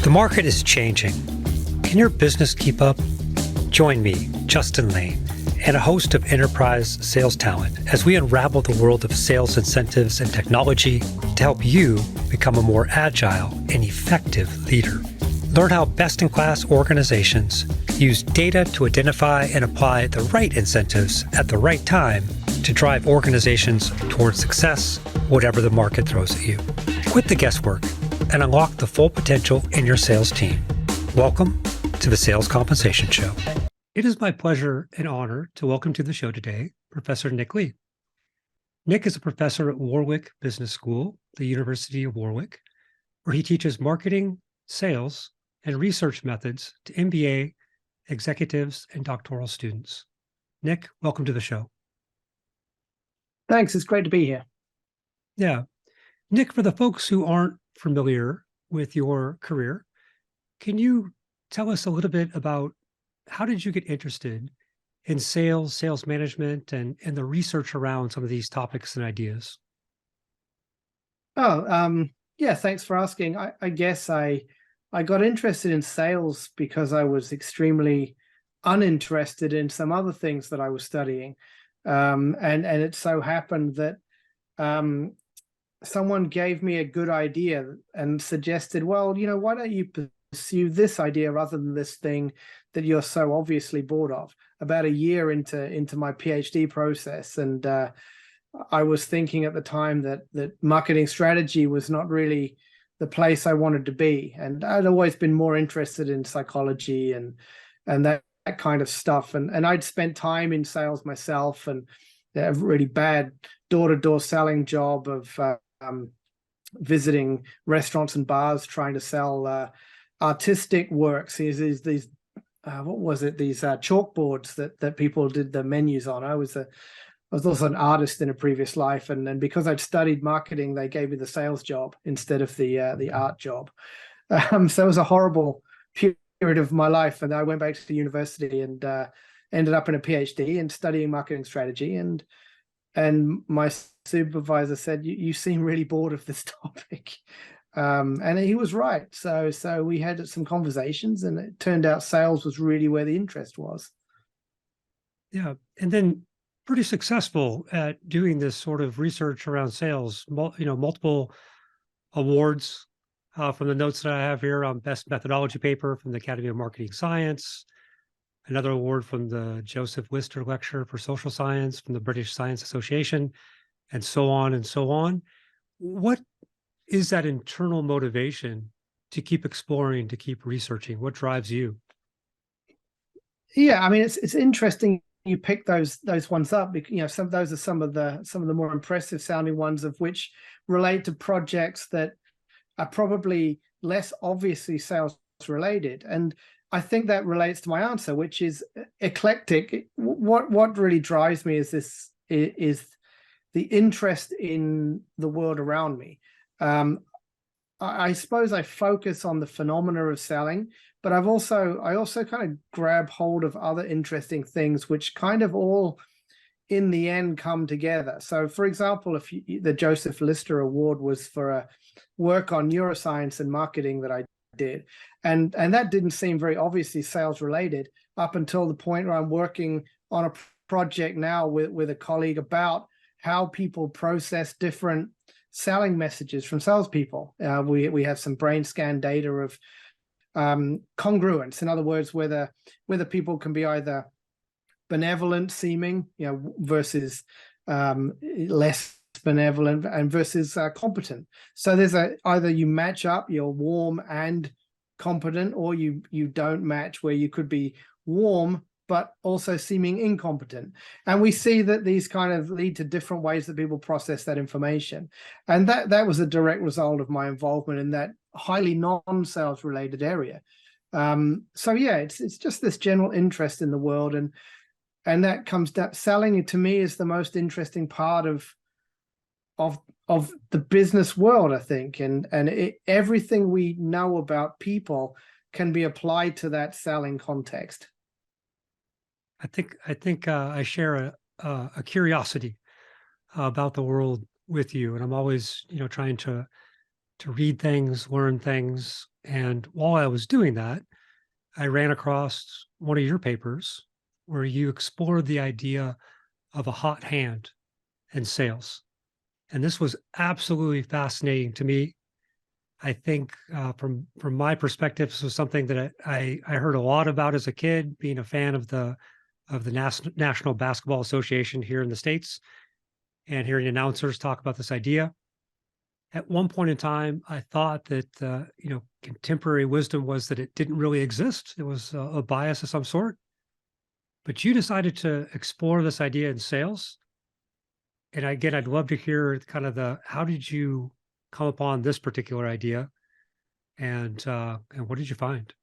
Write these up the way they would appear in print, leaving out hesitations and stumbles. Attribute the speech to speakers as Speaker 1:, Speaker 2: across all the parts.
Speaker 1: The market is changing. Can your business keep up? Join me, Justin Lane, and a host of enterprise sales talent as we unravel the world of sales incentives and technology to help you become a more agile and effective leader. Learn how best-in-class organizations use data to identify and apply the right incentives at the right time to drive organizations towards success, whatever the market throws at you. Quit the guesswork and unlock the full potential in your sales team. Welcome to the Sales Compensation Show. It is my pleasure and honor to welcome to the show today, Professor Nick Lee. Nick is a professor at Warwick Business School, the University of Warwick, where he teaches marketing, sales, and research methods to MBA executives and doctoral students. Nick, welcome to the show.
Speaker 2: Thanks. It's great to be here.
Speaker 1: Yeah. Nick, for the folks who aren't familiar with your career, can you tell us a little bit about how did you get interested in sales management, and the research around some of these topics and ideas?
Speaker 2: Yeah, thanks for asking. I guess I got interested in sales because I was extremely uninterested in some other things that I was studying. And it so happened that someone gave me a good idea and suggested, well, why don't you pursue this idea rather than this thing that you're so obviously bored of? About a year into my PhD process, and I was thinking at the time that marketing strategy was not really the place I wanted to be, and I'd always been more interested in psychology and that kind of stuff, and I'd spent time in sales myself, and a really bad door-to-door selling job of visiting restaurants and bars trying to sell artistic works. These chalkboards that people did the menus on. I was also an artist in a previous life, and because I'd studied marketing, they gave me the sales job instead of the art job. So it was a horrible period of my life, and I went back to the university and ended up in a PhD in studying marketing strategy. And my supervisor said, "You seem really bored of this topic." And he was right. So we had some conversations, and it turned out sales was really where the interest was.
Speaker 1: Yeah. And then pretty successful at doing this sort of research around sales, multiple awards from the notes that I have here on best methodology paper from the Academy of Marketing Science, another award from the Joseph Lister Lecture for Social Science from the British Science Association, and so on and so on. What is that internal motivation to keep exploring, to keep researching? What drives you?
Speaker 2: Yeah, I mean, it's interesting you pick those ones up, because those are some of the more impressive sounding ones, of which relate to projects that are probably less obviously sales related. And I think that relates to my answer, which is eclectic. What really drives me is the interest in the world around me. I suppose I focus on the phenomena of selling, but I also kind of grab hold of other interesting things, which kind of all in the end come together. So, for example, the Joseph Lister Award was for a work on neuroscience and marketing that I did, and that didn't seem very obviously sales related up until the point where I'm working on a project now with a colleague about how people process different selling messages from salespeople. We have some brain scan data of congruence. In other words, whether people can be either benevolent seeming, versus less benevolent, and versus competent. So there's either you match up, you're warm and competent, or you don't match, where you could be warm but also seeming incompetent. And we see that these kind of lead to different ways that people process that information. And that was a direct result of my involvement in that highly non-sales related area. So yeah, it's just this general interest in the world, and that comes down. Selling to me is the most interesting part of the business world, I think, and everything we know about people can be applied to that selling context.
Speaker 1: I think I share a curiosity about the world with you, and I'm always trying to to read things, learn things. And while I was doing that, I ran across one of your papers where you explored the idea of a hot hand in sales. And this was absolutely fascinating to me. I think from my perspective, this was something that I heard a lot about as a kid, being a fan of the National Basketball Association here in the States, and hearing announcers talk about this idea. At one point in time, I thought that contemporary wisdom was that it didn't really exist. It was a bias of some sort. But you decided to explore this idea in sales. And again, I'd love to hear kind of how did you come upon this particular idea, and what did you find?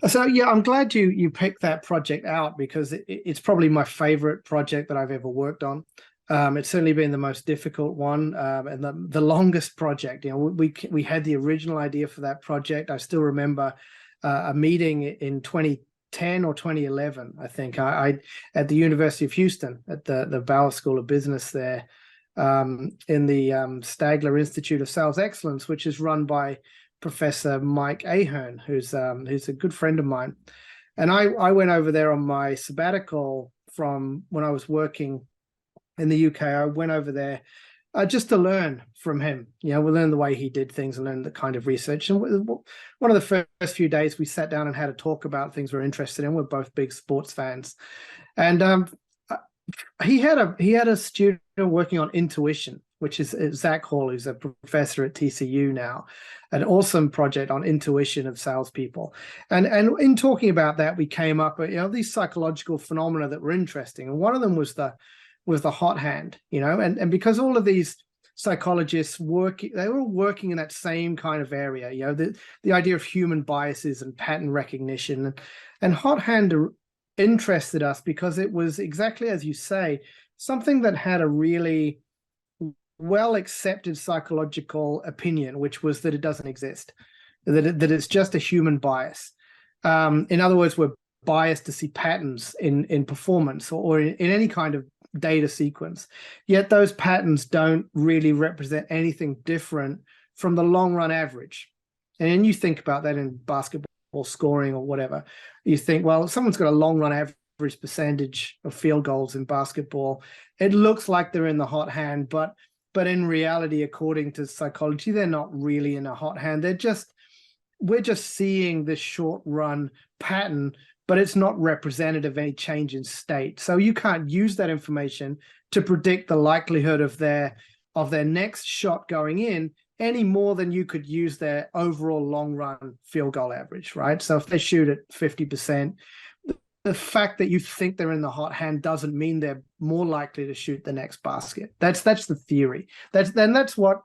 Speaker 2: So yeah, I'm glad you picked that project out, because it's probably my favorite project that I've ever worked on. It's certainly been the most difficult one, and the longest project. We had the original idea for that project. I still remember a meeting in 2010 or 2011, I think, I at the University of Houston at the Bauer School of Business there, in the Stagler Institute of Sales Excellence, which is run by Professor Mike Ahern, who's a good friend of mine. And I went over there on my sabbatical from when I was working in the UK. I went over there just to learn from him. We learned the way he did things and learn the kind of research. And one of the first few days, we sat down and had a talk about things we're interested in. We're both big sports fans. And he had a student working on intuition, which is Zach Hall, who's a professor at TCU now, an awesome project on intuition of salespeople. And in talking about that, we came up with these psychological phenomena that were interesting. And one of them was the hot hand, and because all of these psychologists they were all working in that same kind of area, the idea of human biases and pattern recognition, and hot hand interested us because it was, exactly as you say, something that had a really well accepted psychological opinion, which was that it doesn't exist, that it's just a human bias. In other words, we're biased to see patterns in performance or in any kind of data sequence, yet those patterns don't really represent anything different from the long run average. And you think about that in basketball scoring or whatever. You think, well, if someone's got a long run average percentage of field goals in basketball, it looks like they're in the hot hand, but in reality, according to psychology, they're not really in a hot hand. We're just seeing this short run pattern, but it's not representative of any change in state. So you can't use that information to predict the likelihood of their next shot going in any more than you could use their overall long run field goal average, right? So if they shoot at 50%, the fact that you think they're in the hot hand doesn't mean they're more likely to shoot the next basket. That's the theory. That's what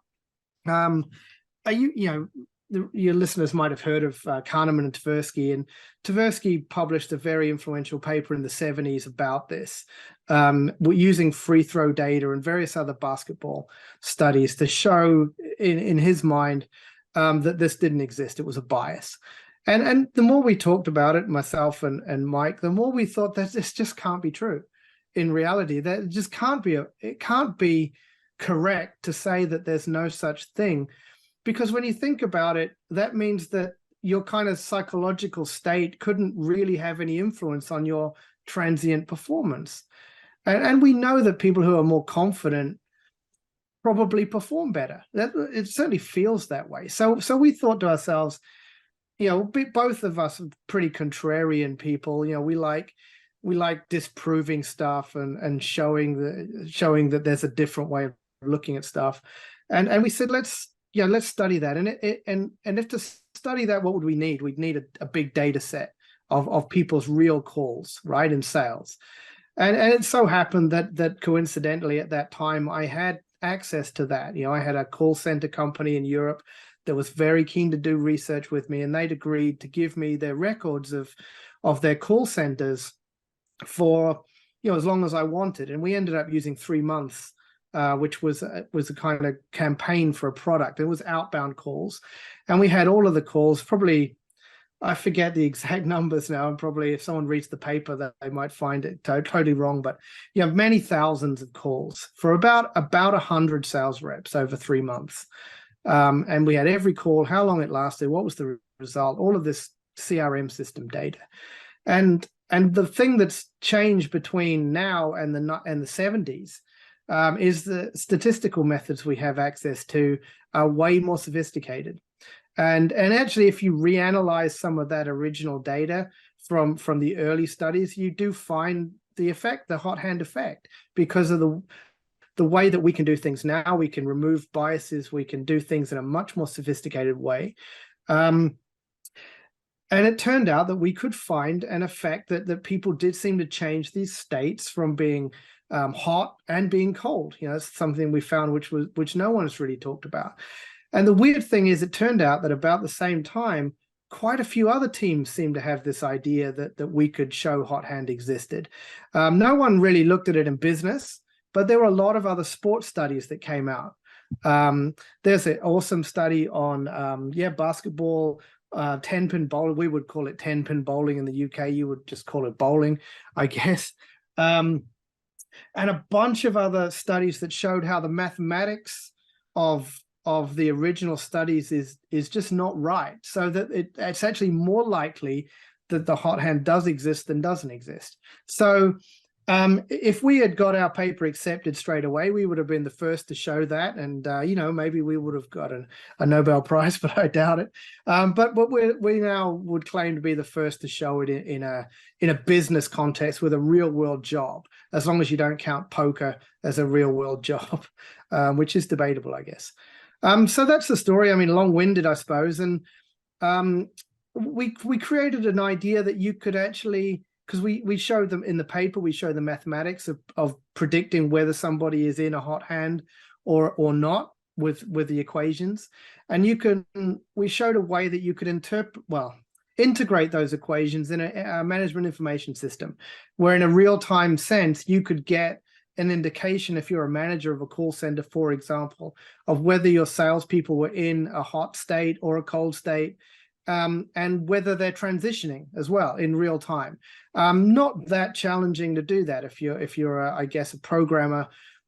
Speaker 2: your listeners might have heard of Kahneman and Tversky, and Tversky published a very influential paper in the 70s about this, using free throw data and various other basketball studies to show in his mind that this didn't exist. It was a bias. And the more we talked about it, myself and Mike, the more we thought that this just can't be true. In reality, that it just can't be correct to say that there's no such thing. Because when you think about it, that means that your kind of psychological state couldn't really have any influence on your transient performance. And we know that people who are more confident probably perform better. It certainly feels that way. So we thought to ourselves, both of us are pretty contrarian people. We like disproving stuff and showing that there's a different way of looking at stuff. And we said, let's study that. And if to study that, what would we need? We'd need a big data set of people's real calls, right, in sales. And it so happened that coincidentally at that time I had access to that. I had a call center company in Europe that was very keen to do research with me, and they'd agreed to give me their records of their call centers for as long as I wanted. And we ended up using 3 months, which was a kind of campaign for a product. It was outbound calls, and we had all of the calls, probably I forget the exact numbers now, and probably if someone reads the paper, that they might find it totally wrong. But you have many thousands of calls for about 100 sales reps over 3 months, and we had every call, how long it lasted, what was the result, all of this CRM system data, and the thing that's changed between now and the 70s is the statistical methods we have access to are way more sophisticated. And actually, if you reanalyze some of that original data from the early studies, you do find the effect, the hot hand effect, because of the way that we can do things now. We can remove biases. We can do things in a much more sophisticated way. And it turned out that we could find an effect that people did seem to change these states from being hot and being cold. You know, it's something we found which no one has really talked about. And the weird thing is, it turned out that about the same time, quite a few other teams seemed to have this idea that we could show hot hand existed. No one really looked at it in business, but there were a lot of other sports studies that came out. There's an awesome study on basketball, 10-pin bowling. We would call it 10-pin bowling in the UK. You would just call it bowling, I guess. And a bunch of other studies that showed how the mathematics of the original studies is just not right. So that it's actually more likely that the hot hand does exist than doesn't exist. So if we had got our paper accepted straight away, we would have been the first to show that, and maybe we would have got a Nobel Prize, but I doubt it. But we now would claim to be the first to show it in a business context with a real world job, as long as you don't count poker as a real world job, which is debatable, I guess. So that's the story. I mean, long-winded, I suppose. And we created an idea that you could actually, because we showed them in the paper, we show the mathematics of predicting whether somebody is in a hot hand or not with the equations. And we showed a way that you could integrate those equations in a management information system, where in a real-time sense, you could get an indication, if you're a manager of a call center, for example, of whether your salespeople were in a hot state or a cold state, and whether they're transitioning as well in real time. Not that challenging to do that if you're I guess a programmer,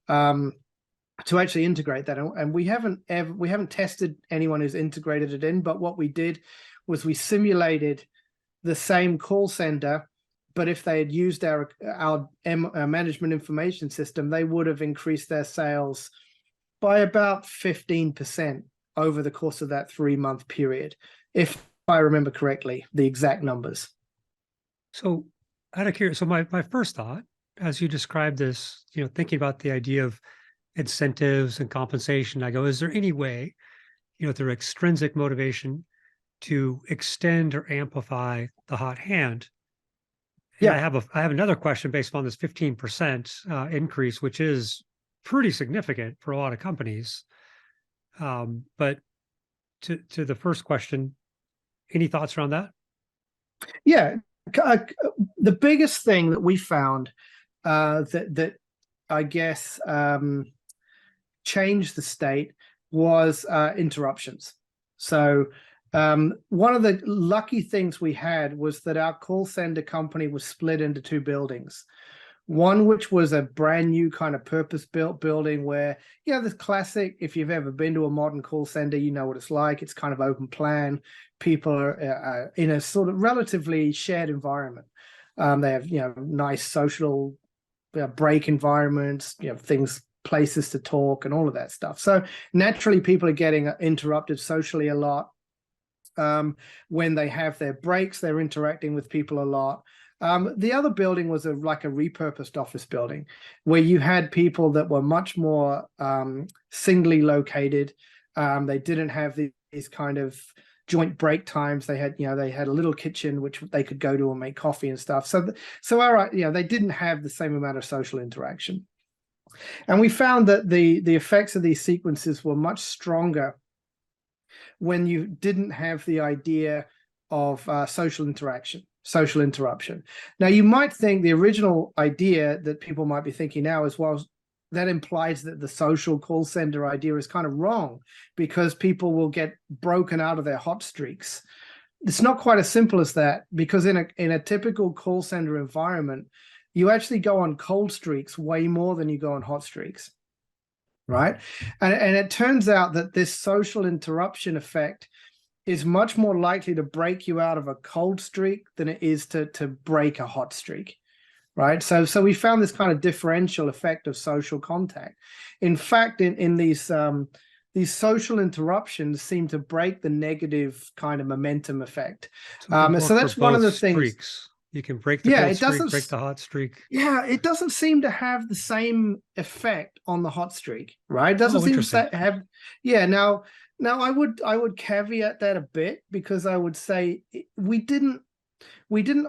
Speaker 2: to actually integrate that. And we haven't tested anyone who's integrated it in, but what we did was we simulated the same call center, but if they had used our management information system, they would have increased their sales by about 15% over the course of that 3-month period, if I remember correctly, the exact numbers.
Speaker 1: So out of curiosity, so my first thought, as you described this, thinking about the idea of incentives and compensation, I go, is there any way, through extrinsic motivation, to extend or amplify the hot hand? Yeah, I have another question based on this 15% increase, which is pretty significant for a lot of companies. But to the first question, any thoughts around that?
Speaker 2: Yeah, the biggest thing that we found that I guess changed the state was interruptions. So one of the lucky things we had was that our call center company was split into 2 buildings. One which was a brand new kind of purpose-built building where, the classic, if you've ever been to a modern call center, you know what it's like. It's kind of open plan. People are in a sort of relatively shared environment. They have, nice social break environments, places to talk and all of that stuff. So naturally, people are getting interrupted socially a lot. When they have their breaks, they're interacting with people a lot. The other building was like a repurposed office building where you had people that were much more singly located. They didn't have these kind of joint break times. They had, they had a little kitchen which they could go to and make coffee and stuff. So all right, they didn't have the same amount of social interaction. And we found that the effects of these sequences were much stronger when you didn't have the idea of social interruption. Now, you might think the original idea that people might be thinking now is, well, that implies that the social call center idea is kind of wrong because people will get broken out of their hot streaks. it's not quite as simple as that, because in a typical call center environment, you actually go on cold streaks way more than you go on hot streaks, right? And it turns out that this social interruption effect is much more likely to break you out of a cold streak than it is to break a hot streak, right? So we found this kind of differential effect of social contact. In fact, in these social interruptions seem to break the negative kind of momentum effect. So that's one of the things.
Speaker 1: Streaks. You can break the cold streak, break the hot streak.
Speaker 2: Yeah, it doesn't seem to have the same effect on the hot streak, right? It doesn't seem to have. Yeah, now I would caveat that a bit, because I would say we didn't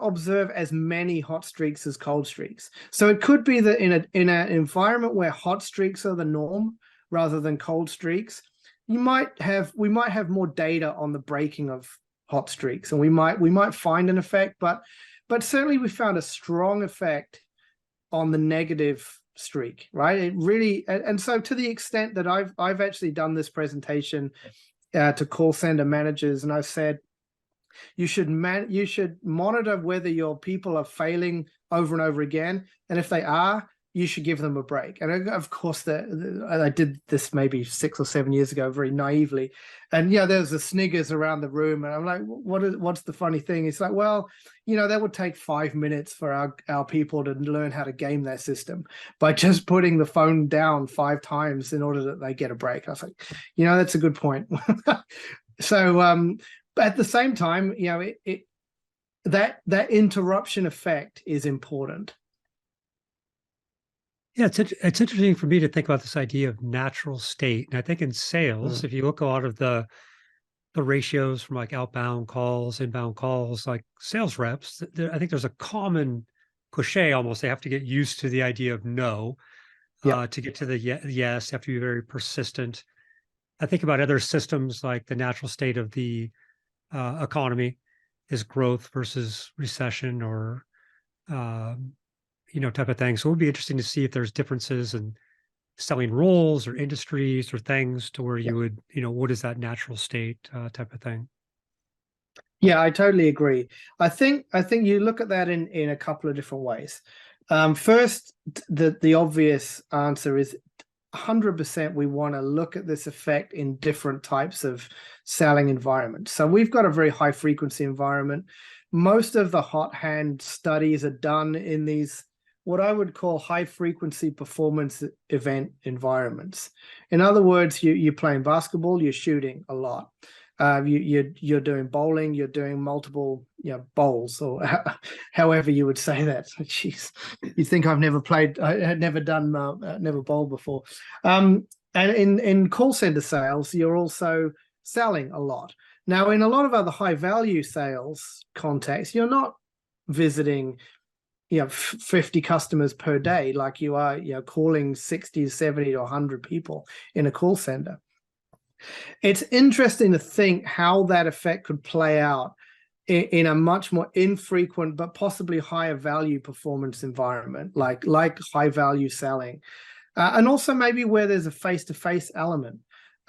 Speaker 2: observe as many hot streaks as cold streaks. So it could be that in an environment where hot streaks are the norm rather than cold streaks, we might have more data on the breaking of hot streaks, and we might find an effect, but certainly we found a strong effect on the negative streak, right? It really, and so to the extent that I've actually done this presentation to call center managers, and I've said, you should monitor whether your people are failing over and over again, and if they are, you should give them a break. And of course, I did this maybe 6 or 7 years ago, very naively, and there was a sniggers around the room, and I'm like, what's the funny thing? It's like, well, that would take 5 minutes for our people to learn how to game their system by just putting the phone down 5 times in order that they get a break. I was like, that's a good point. So at the same time, that interruption effect is important.
Speaker 1: Yeah, it's interesting for me to think about this idea of natural state. And I think in sales, if you look at a lot of the ratios from like outbound calls, inbound calls, like sales reps, I think there's a common cliche almost. They have to get used to the idea of no. To get to the yes, you have to be very persistent. I think about other systems like the natural state of the economy is growth versus recession, or type of thing. So it would be interesting to see if there's differences in selling roles or industries or things to where you would, what is that natural state type of thing?
Speaker 2: Yeah, I totally agree. I think you look at that in a couple of different ways. First, the obvious answer is 100% we want to look at this effect in different types of selling environments. So we've got a very high frequency environment. Most of the hot hand studies are done in these, what I would call high frequency performance event environments. In other words, you're playing basketball, you're shooting a lot. You're doing bowling, you're doing multiple bowls, or however you would say that. Jeez, you think I've never played, I had never done, never bowled before. And in call center sales, you're also selling a lot. Now, in a lot of other high value sales contexts, you're not visiting 50 customers per day like you are calling 60, 70 to 100 people in a call center. It's interesting to think how that effect could play out in a much more infrequent but possibly higher value performance environment, like high value selling, and also maybe where there's a face-to-face element.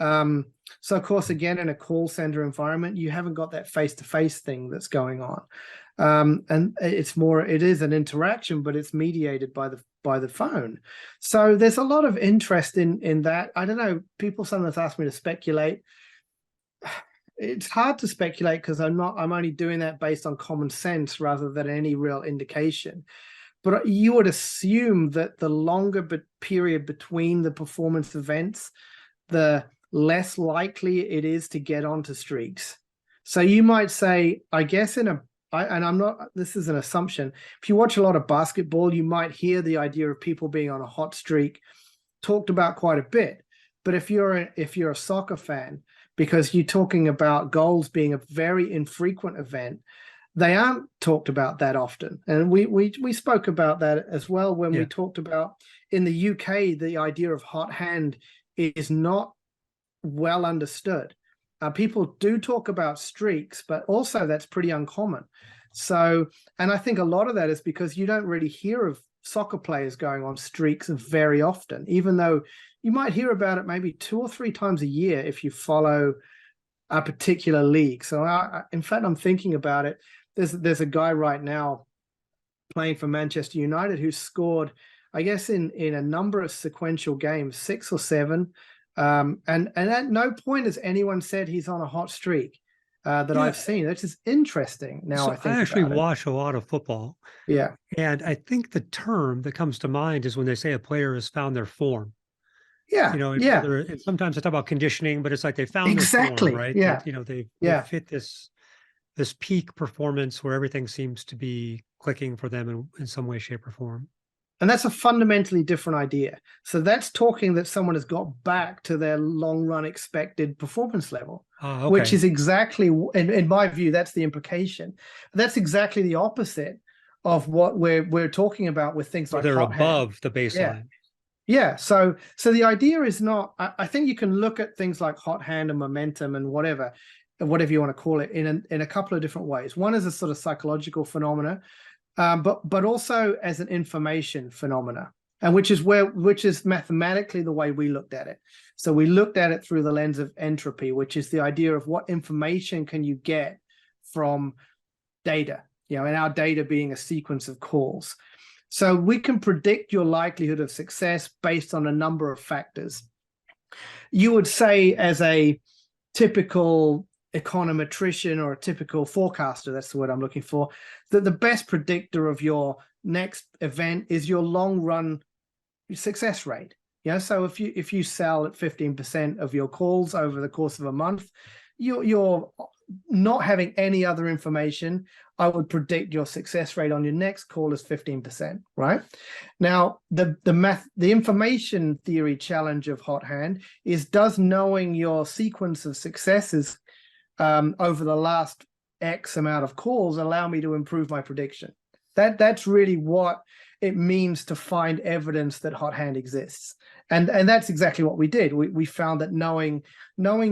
Speaker 2: So of course, again, in a call center environment, you haven't got that face-to-face thing that's going on. And it is an interaction, but it's mediated by the phone. So there's a lot of interest in that. I don't know, people sometimes ask me to speculate. It's hard to speculate because I'm only doing that based on common sense rather than any real indication. But you would assume that the longer period between the performance events, the less likely it is to get onto streaks. So you might say, I guess this is an assumption. If you watch a lot of basketball, you might hear the idea of people being on a hot streak talked about quite a bit. But if you're a soccer fan, because you're talking about goals being a very infrequent event, they aren't talked about that often. And we spoke about that as well when we talked about in the UK, the idea of hot hand is not well understood. People do talk about streaks, but also that's pretty uncommon. So, and I think a lot of that is because you don't really hear of soccer players going on streaks very often, even though you might hear about it maybe 2 or 3 times a year if you follow a particular league. So in fact, I'm thinking about it. There's a guy right now playing for Manchester United who scored, I guess, in a number of sequential games, 6 or 7. And at no point has anyone said he's on a hot streak that I've seen. That's just interesting. Now
Speaker 1: So
Speaker 2: I think
Speaker 1: I actually
Speaker 2: about it.
Speaker 1: watch a lot of football.
Speaker 2: Yeah.
Speaker 1: And I think the term that comes to mind is when they say a player has found their form.
Speaker 2: Yeah. Yeah.
Speaker 1: Sometimes they talk about conditioning, but it's like they found their
Speaker 2: Exactly.
Speaker 1: form, right?
Speaker 2: Yeah.
Speaker 1: They've hit this peak performance where everything seems to be clicking for them in some way, shape, or form.
Speaker 2: And that's a fundamentally different idea. So that's talking that someone has got back to their long run expected performance level,
Speaker 1: Okay.
Speaker 2: which is exactly, in my view, that's the implication. That's exactly the opposite of what we're talking about with things like
Speaker 1: they're
Speaker 2: hot
Speaker 1: above
Speaker 2: hand.
Speaker 1: the baseline.
Speaker 2: Yeah. So the idea is not, I think you can look at things like hot hand and momentum and whatever you want to call it in a couple of different ways. One is a sort of psychological phenomena, but also as an information phenomena, and which is mathematically the way we looked at it. So we looked at it through the lens of entropy, which is the idea of what information can you get from data, and our data being a sequence of calls. So we can predict your likelihood of success based on a number of factors. You would say, as a typical econometrician or a typical forecaster, that's the word I'm looking for, that the best predictor of your next event is your long run success rate. So if you sell at 15% of your calls over the course of a month, you're not having any other information, I would predict your success rate on your next call is 15%, right? Now, the information theory challenge of hot hand is, does knowing your sequence of successes over the last X amount of calls allow me to improve my prediction? That's really what it means to find evidence that hot hand exists. And that's exactly what we did. We found that knowing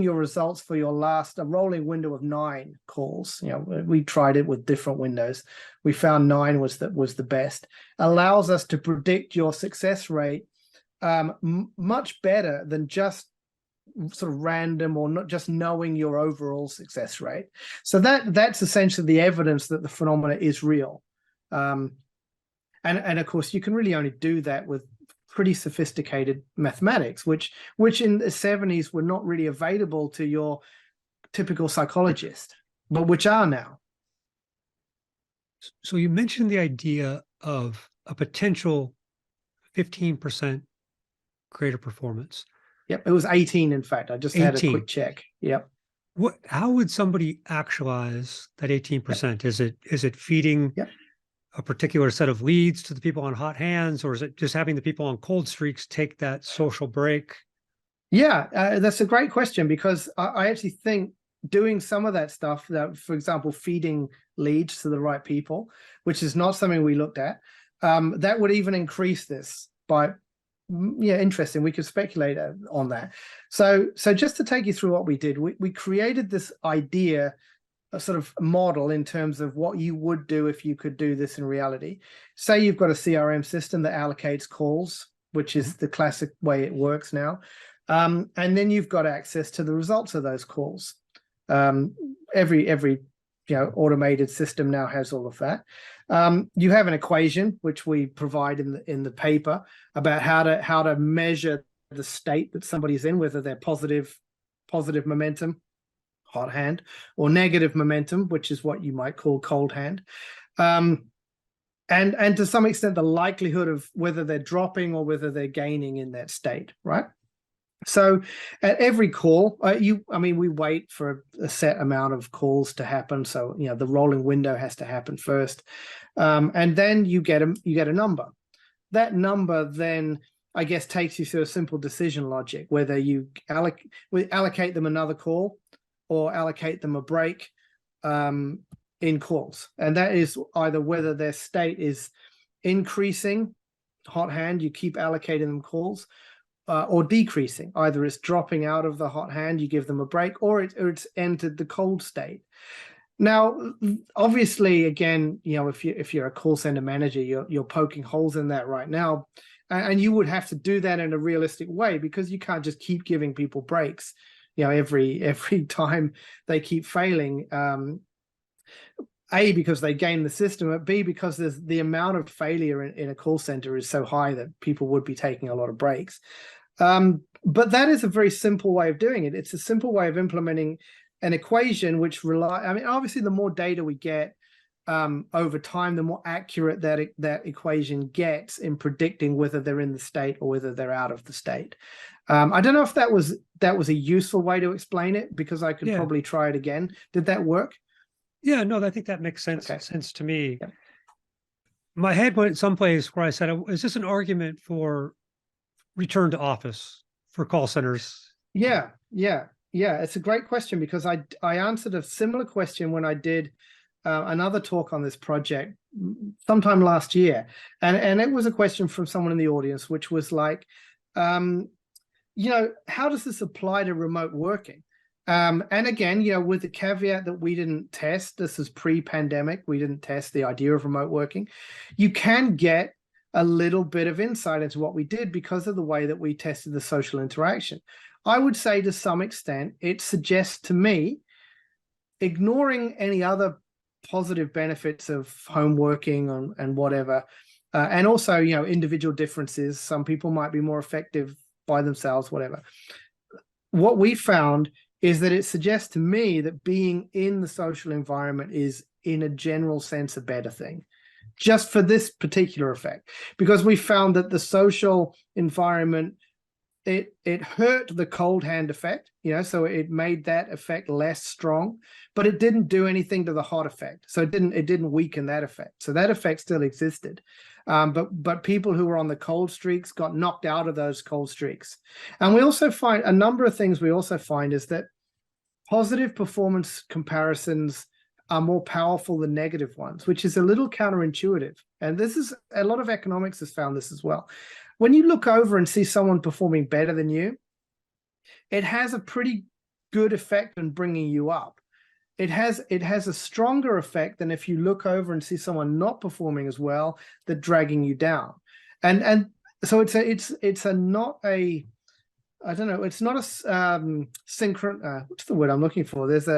Speaker 2: your results for your last, a rolling window of 9 calls, we tried it with different windows. We found 9 was the best, allows us to predict your success rate much better than just sort of random or not just knowing your overall success rate. So that's essentially the evidence that the phenomena is real. And of course, you can really only do that with pretty sophisticated mathematics, which in the 70s were not really available to your typical psychologist, but which are now.
Speaker 1: So you mentioned the idea of a potential 15% greater performance.
Speaker 2: Yep, it was 18, in fact. I just 18. Had a quick check. Yep.
Speaker 1: How would somebody actualize that 18%? Yep. Is it feeding a particular set of leads to the people on hot hands, or is it just having the people on cold streaks take that social break?
Speaker 2: Yeah, that's a great question, because I actually think doing some of that stuff, for example, feeding leads to the right people, which is not something we looked at, that would even increase this by, interesting. We could speculate on that. So just to take you through what we did, we created this idea, a sort of model in terms of what you would do if you could do this in reality. Say you've got a CRM system that allocates calls, which is the classic way it works now. And then you've got access to the results of those calls. Every automated system now has all of that. You have an equation which we provide in the paper about how to measure the state that somebody's in, whether they're positive momentum, hot hand, or negative momentum, which is what you might call cold hand. And to some extent, the likelihood of whether they're dropping or whether they're gaining in that state, right? So at every call, we wait for a set amount of calls to happen. So, the rolling window has to happen first. And then you get a number. That number then, I guess, takes you through a simple decision logic, whether you allocate them another call or allocate them a break in calls. And that is either whether their state is increasing, hot hand, you keep allocating them calls, or decreasing. Either it's dropping out of the hot hand, you give them a break, or it's entered the cold state. Now, obviously, again, if you're a call center manager, you're poking holes in that right now, and you would have to do that in a realistic way, because you can't just keep giving people breaks every time they keep failing. A, because they game the system, but B, because there's the amount of failure in a call center is so high that people would be taking a lot of breaks. But that is a very simple way of doing it. It's a simple way of implementing an equation which obviously the more data we get over time, the more accurate that equation gets in predicting whether they're in the state or whether they're out of the state. I don't know if that was a useful way to explain it, because I could probably try it again. Did that work?
Speaker 1: Yeah, no, I think that makes sense to me.
Speaker 2: Yeah.
Speaker 1: My head went someplace where I said, is this an argument for return to office for call centers?
Speaker 2: Yeah. It's a great question, because I answered a similar question when I did another talk on this project sometime last year. And it was a question from someone in the audience, which was like, how does this apply to remote working? And again, with the caveat that we didn't test, this is pre-pandemic, we didn't test the idea of remote working. You can get a little bit of insight into what we did because of the way that we tested the social interaction. I would say to some extent, it suggests to me, ignoring any other positive benefits of home working and whatever, and also, individual differences. Some people might be more effective by themselves, whatever. What we found is that it suggests to me that being in the social environment is, in a general sense, a better thing, just for this particular effect, because we found that the social environment, it hurt the cold hand effect, so it made that effect less strong, but it didn't do anything to the hot effect. So it didn't weaken that effect. So that effect still existed. But people who were on the cold streaks got knocked out of those cold streaks. And we also find a number of things is that positive performance comparisons are more powerful than negative ones, which is a little counterintuitive. And this is, a lot of economics has found this as well. When you look over and see someone performing better than you, it has a pretty good effect on bringing you up. It has a stronger effect than if you look over and see someone not performing as well, that dragging you down. And so it's not a synchron. What's the word I'm looking for? There's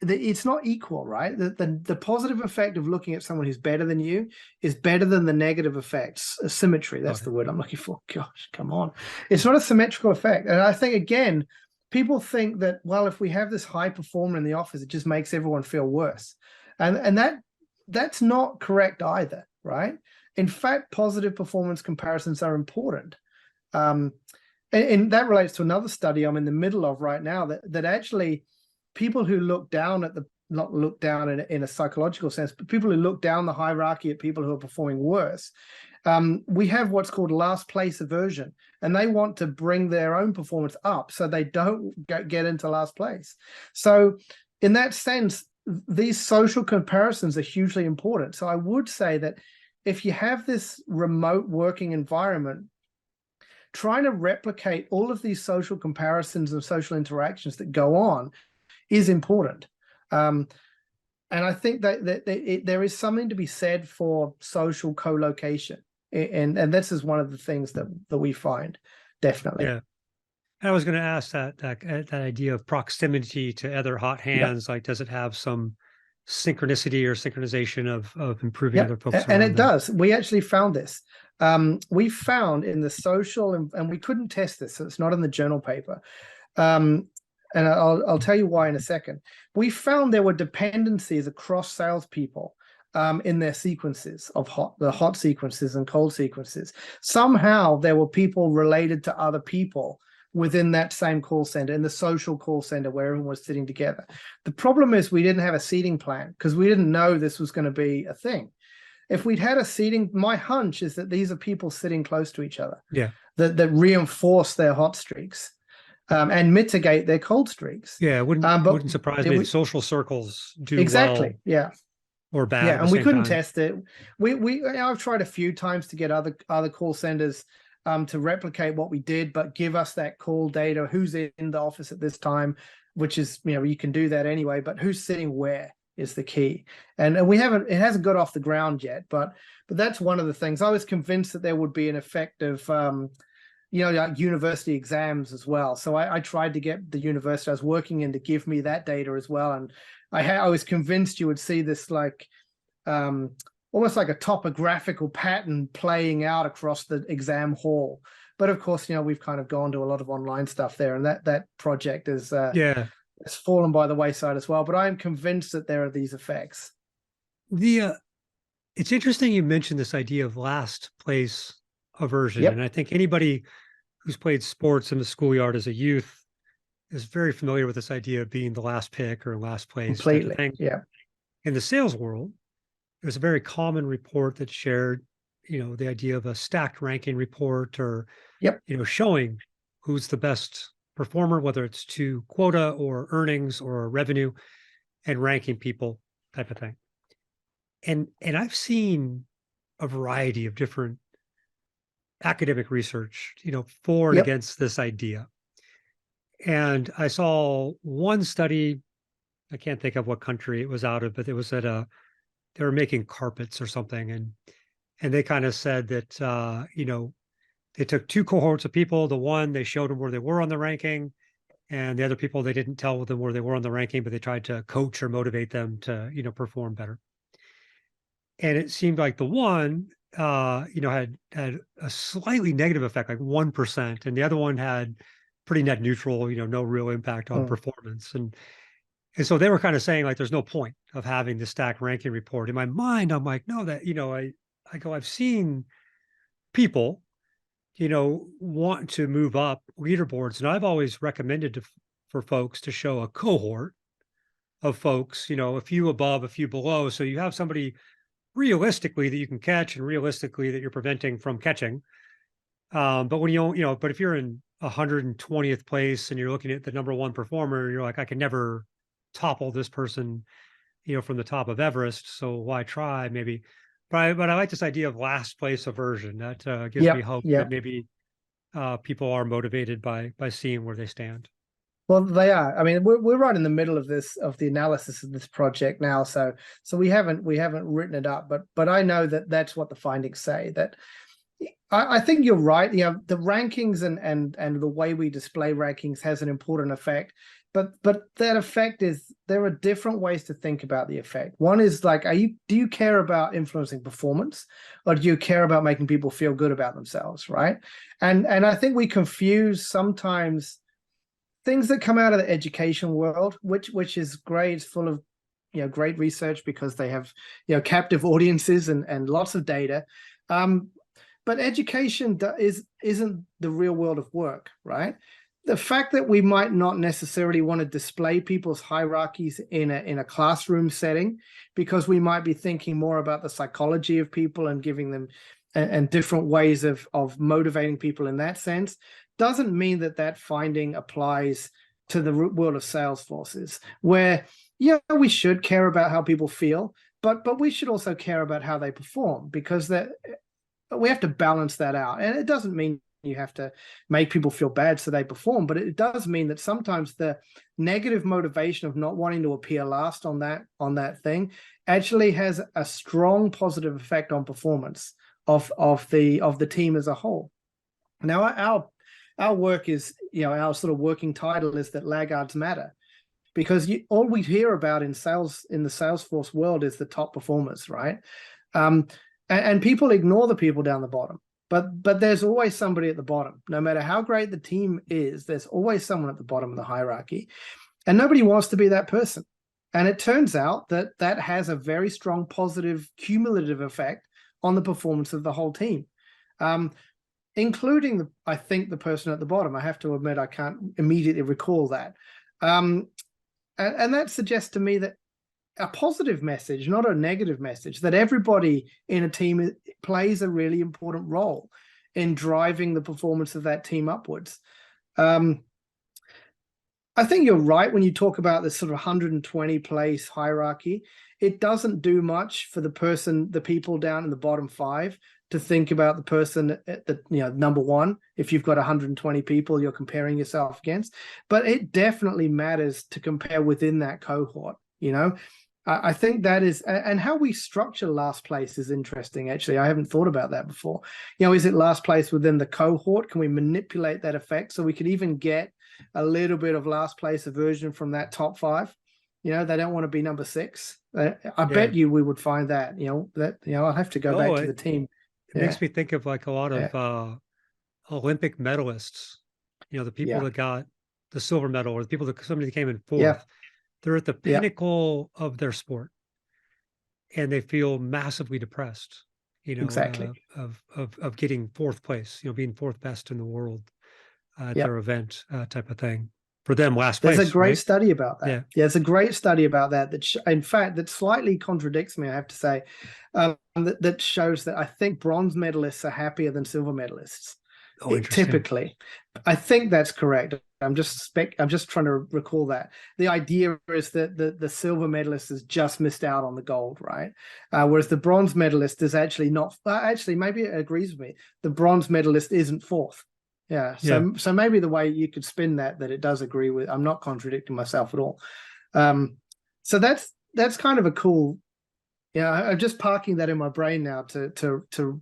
Speaker 2: it's not equal, right? The positive effect of looking at someone who's better than you is better than the negative effects. Symmetry, that's the word I'm looking for. Gosh, come on. It's not a symmetrical effect. And I think, again, people think that, well, if we have this high performer in the office, it just makes everyone feel worse. And that's not correct either, right? In fact, positive performance comparisons are important. And that relates to another study I'm in the middle of right now, that actually people who look down not look down in a psychological sense, but people who look down the hierarchy at people who are performing worse, we have what's called last place aversion, and they want to bring their own performance up so they don't get into last place. So in that sense, these social comparisons are hugely important. So I would say that if you have this remote working environment, trying to replicate all of these social comparisons and social interactions that go on is important. And I think that there is something to be said for social co-location. And this is one of the things that we find, definitely.
Speaker 1: Yeah. I was going to ask that idea of proximity to other hot hands, like, does it have some synchronicity or synchronization of improving other folks?
Speaker 2: And it does. We actually found this. We found in the social, and we couldn't test this, so it's not in the journal paper. And I'll tell you why in a second. We found there were dependencies across salespeople in their sequences of the hot sequences and cold sequences. Somehow there were people related to other people within that same call center, in the social call center where everyone was sitting together. The problem is we didn't have a seating plan because we didn't know this was going to be a thing. If we'd had a seating, my hunch is that these are people sitting close to each other.
Speaker 1: Yeah.
Speaker 2: That reinforce their hot streaks. And mitigate their cold streaks.
Speaker 1: Yeah, it wouldn't surprise me. Social circles do
Speaker 2: exactly.
Speaker 1: Well
Speaker 2: yeah,
Speaker 1: or bad.
Speaker 2: Yeah, and we couldn't test it. I've tried a few times to get other call centers to replicate what we did, but give us that call data, who's in the office at this time, which is, you can do that anyway, but who's sitting where is the key. And it hasn't got off the ground yet, but that's one of the things. I was convinced that there would be an effect of like university exams as well. So I tried to get the university I was working in to give me that data as well. And I was convinced you would see this like almost like a topographical pattern playing out across the exam hall. But of course, we've kind of gone to a lot of online stuff there, and that project is it's fallen by the wayside as well. But I am convinced that there are these effects.
Speaker 1: It's interesting you mentioned this idea of last place aversion.
Speaker 2: Yep.
Speaker 1: And I think anybody who's played sports in the schoolyard as a youth is very familiar with this idea of being the last pick or last place.
Speaker 2: Completely. Yeah.
Speaker 1: In the sales world, there's a very common report that shared, the idea of a stacked ranking report or, showing who's the best performer, whether it's to quota or earnings or revenue, and ranking people type of thing. And I've seen a variety of different academic research, for and against this idea. And I saw one study, I can't think of what country it was out of, but it was they were making carpets or something. And they kind of said that, they took two cohorts of people. The one, they showed them where they were on the ranking. And the other people, they didn't tell them where they were on the ranking, but they tried to coach or motivate them to, perform better. And it seemed like the one, had a slightly negative effect, like 1%, and the other one had pretty net neutral, no real impact on performance. And so they were kind of saying like, there's no point of having the stacked ranking report. In my mind, I'm like, no, that, I've seen people, want to move up leaderboards. And I've always recommended for folks to show a cohort of folks, a few above, a few below. So you have somebody realistically that you can catch and realistically that you're preventing from catching. But when but if you're in 120th place and you're looking at the number one performer, you're like, I can never topple this person, from the top of Everest. So why try maybe? But I like this idea of last place aversion. That gives me hope that maybe people are motivated by seeing where they stand.
Speaker 2: Well, they are. I mean, we're right in the middle of the analysis of this project now. So we haven't written it up, but I know that that's what the findings say. That I think you're right. The rankings and the way we display rankings has an important effect. But that effect is, there are different ways to think about the effect. One is like, do you care about influencing performance, or do you care about making people feel good about themselves, right? And I think we confuse sometimes things that come out of the education world, which is great. It's full of great research because they have captive audiences and lots of data. But education isn't the real world of work, right? The fact that we might not necessarily want to display people's hierarchies in a classroom setting, because we might be thinking more about the psychology of people and giving them and different ways of motivating people in that sense, doesn't mean that finding applies to the world of sales forces, where we should care about how people feel, but we should also care about how they perform, because we have to balance that out. And it doesn't mean you have to make people feel bad so they perform, but it does mean that sometimes the negative motivation of not wanting to appear last on that thing actually has a strong positive effect on performance of the team as a whole. Now our work is, our sort of working title is that laggards matter, because all we hear about in the Salesforce world is the top performers, right? And people ignore the people down the bottom. But there's always somebody at the bottom. No matter how great the team is, there's always someone at the bottom of the hierarchy. And nobody wants to be that person. And it turns out that has a very strong positive cumulative effect on the performance of the whole team, including, I think, the person at the bottom. I have to admit, I can't immediately recall that. And that suggests to me that a positive message, not a negative message, that everybody in a team plays a really important role in driving the performance of that team upwards. I think you're right when you talk about this sort of 120 place hierarchy. It doesn't do much for the people down in the bottom 5 to think about the person at the number 1. If you've got 120 people you're comparing yourself against, but it definitely matters to compare within that cohort. I think that is, and how we structure last place is interesting. Actually, I haven't thought about that before. Is it last place within the cohort? Can we manipulate that effect so we could even get a little bit of last place aversion from that top 5? They don't want to be number 6. I bet you we would find that. I'll have to go back to the team.
Speaker 1: It makes me think of like a lot of Olympic medalists. The people that got the silver medal, or the people that somebody came in 4th. They're at the pinnacle of their sport, and they feel massively depressed.
Speaker 2: Exactly.
Speaker 1: Of getting 4th place. Being 4th best in the world at their event, type of thing. For them, last place.
Speaker 2: There's a great
Speaker 1: right?
Speaker 2: study about that.
Speaker 1: Yeah,
Speaker 2: there's a great study about that. In fact, that slightly contradicts me, I have to say. That shows that I think bronze medalists are happier than silver medalists. Typically, I think that's correct. I'm just trying to recall that. The idea is that the silver medalist has just missed out on the gold, right? Whereas the bronze medalist is actually not. Actually, maybe it agrees with me. The bronze medalist isn't 4th. So maybe the way you could spin that it does agree with. I'm not contradicting myself at all. So that's kind of a cool. I'm just parking that in my brain now to